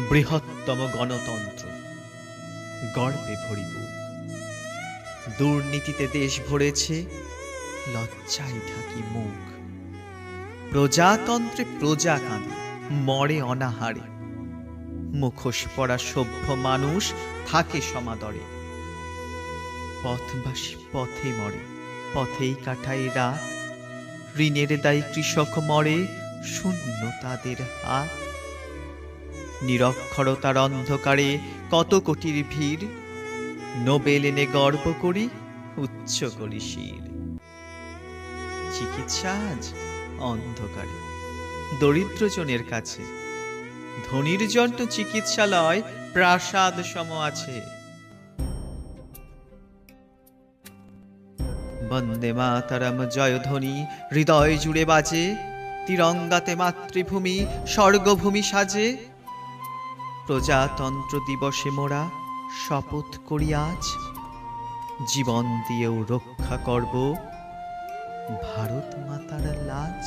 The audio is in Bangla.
বৃহত্তম গণতন্ত্র, গর্বে ভরি বুক। দুর্নীতিতে দেশ ভরেছে, লজ্জায় ঢাকি মুখ। প্রজাতন্ত্রে প্রজা কাঁদে, মরে অনাহারে। মুখোশ পরা সভ্য মানুষ থাকে সমাদরে। পথবাসী পথে মরে, পথেই কাটায় রাত। ঋণের দায়ী কৃষক মরে, শূন্য তাদের হাত। নিরক্ষরতার অন্ধকারে কত কোটির ভিড়, নোবেল এনে গর্ব করি, উচ্চ করি শির। চিকিৎসা আজ অন্ধকারে দরিদ্রজনের কাছে, ধনীর জন্য চিকিৎসালয় প্রাসাদ সম আছে। বন্দে মাতরম জয়ধ্বনি হৃদয় জুড়ে বাজে, তিরঙ্গাতে মাতৃভূমি স্বর্গভূমি সাজে। প্রজাতন্ত্র দিবসে মোরা শপথ করি আজ, জীবন দিয়েও রক্ষা করব ভারত মাতার লাজ।